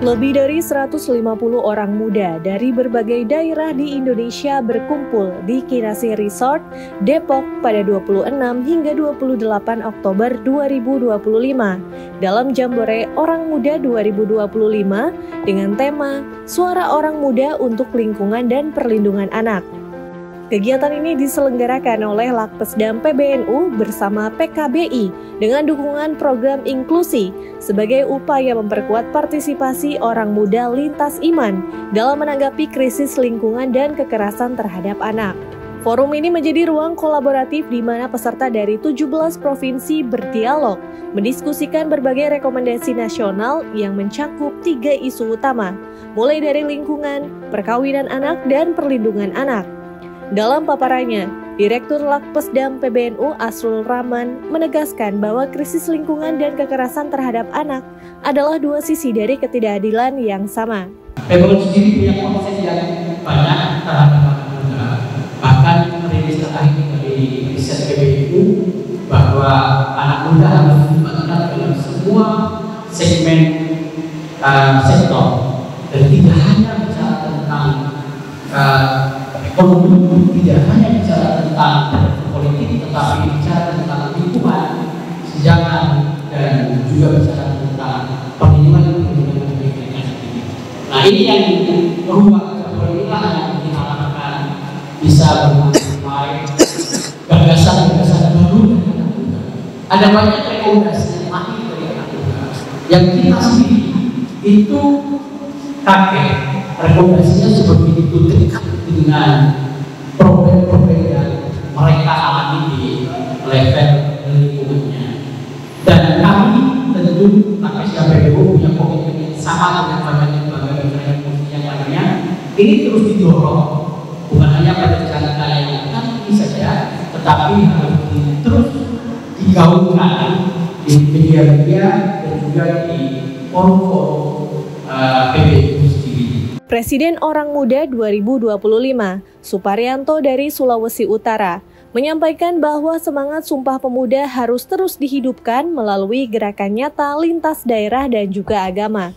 Lebih dari 150 orang muda dari berbagai daerah di Indonesia berkumpul di Kinasi Resort, Depok pada 26 hingga 28 Oktober 2025 dalam Jambore Orang Muda 2025 dengan tema Suara Orang Muda untuk Lingkungan dan Perlindungan Anak. Kegiatan ini diselenggarakan oleh Lakpesdam PBNU bersama PKBI dengan dukungan program inklusi sebagai upaya memperkuat partisipasi orang muda lintas iman dalam menanggapi krisis lingkungan dan kekerasan terhadap anak. Forum ini menjadi ruang kolaboratif di mana peserta dari 17 provinsi berdialog, mendiskusikan berbagai rekomendasi nasional yang mencakup 3 isu utama, mulai dari lingkungan, perkawinan anak, dan perlindungan anak. Dalam paparannya, Direktur Lakpesdam PBNU Asrul Rahman menegaskan bahwa krisis lingkungan dan kekerasan terhadap anak adalah dua sisi dari ketidakadilan yang sama. PBNU sendiri punya konsen yang banyak terhadap anak muda. Bahkan merilis terakhir dari riset PBNU bahwa anak muda harus dilibatkan dalam semua segmen sektor dan tidak hanya bicara tentang ekonomi, tidak hanya bicara tentang politik, tetapi bicara tentang lingkungan, sejarah, dan juga bicara tentang perlindungan. Nah, ini yang merubah politik yang kita harapkan bisa memulai gagasan-gagasan baru dari anak muda. Ada banyak rekomendasi yang lahir dari anak muda yang kita sendiri itu kakek rekomendasinya seperti itu dekat dengan problem-problem yang mereka alami di level lingkungannya. Dan kami tentu Lakpesdam PBNU punya komitmen yang sama dengan banyak lembaga yang lainnya. Ini terus didorong, bukan hanya pada jangka yang nanti saja, tetapi harus terus digaungkan di media-media dan juga di forum-forum PBNU sendiri. Presiden Orang Muda 2025, Suparyanto dari Sulawesi Utara, menyampaikan bahwa semangat Sumpah Pemuda harus terus dihidupkan melalui gerakan nyata lintas daerah dan juga agama.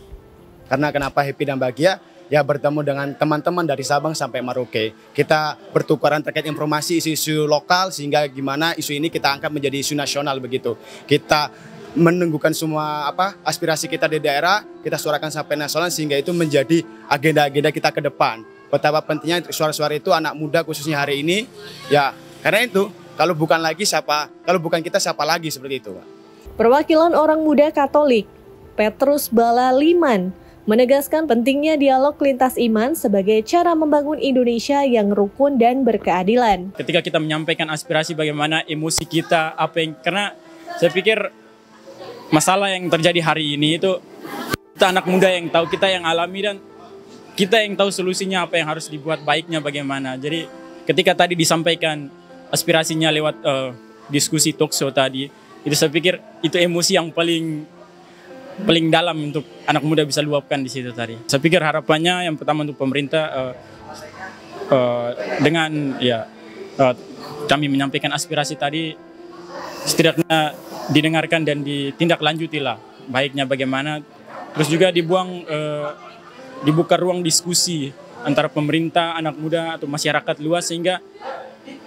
Karena kenapa happy dan bahagia? Ya bertemu dengan teman-teman dari Sabang sampai Merauke. Kita bertukaran terkait informasi isu-isu lokal sehingga gimana isu ini kita angkat menjadi isu nasional begitu. Kita menunggukan semua aspirasi kita di daerah, kita suarakan sampai nasional sehingga itu menjadi agenda-agenda kita ke depan. Betapa pentingnya suara-suara itu anak muda khususnya hari ini. Ya, karena itu kalau bukan kita siapa lagi seperti itu, Pak. Perwakilan Orang Muda Katolik, Petrus Bala Liman, menegaskan pentingnya dialog lintas iman sebagai cara membangun Indonesia yang rukun dan berkeadilan. Ketika kita menyampaikan aspirasi bagaimana emosi kita, karena saya pikir masalah yang terjadi hari ini itu kita anak muda yang tahu, kita yang alami dan kita yang tahu solusinya apa yang harus dibuat baiknya bagaimana. Jadi ketika tadi disampaikan aspirasinya lewat diskusi talk show tadi, itu saya pikir itu emosi yang paling dalam untuk anak muda bisa luapkan di situ tadi. Saya pikir harapannya yang pertama untuk pemerintah dengan kami menyampaikan aspirasi tadi setidaknya didengarkan dan ditindaklanjutilah baiknya bagaimana. Terus juga dibuka ruang diskusi antara pemerintah, anak muda atau masyarakat luas sehingga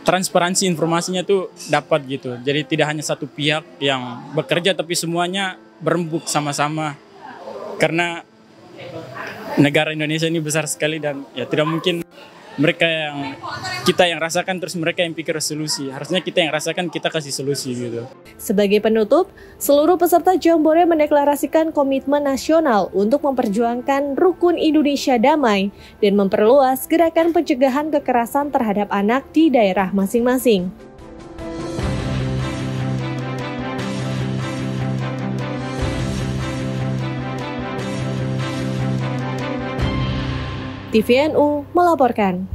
transparansi informasinya tuh dapat gitu. Jadi tidak hanya satu pihak yang bekerja tapi semuanya berembuk sama-sama. Karena negara Indonesia ini besar sekali dan ya tidak mungkin kita yang rasakan terus mereka yang pikir solusi. Harusnya kita yang rasakan, kita kasih solusi gitu. Sebagai penutup, seluruh peserta Jambore mendeklarasikan komitmen nasional untuk memperjuangkan rukun Indonesia damai dan memperluas gerakan pencegahan kekerasan terhadap anak di daerah masing-masing. TVNU melaporkan.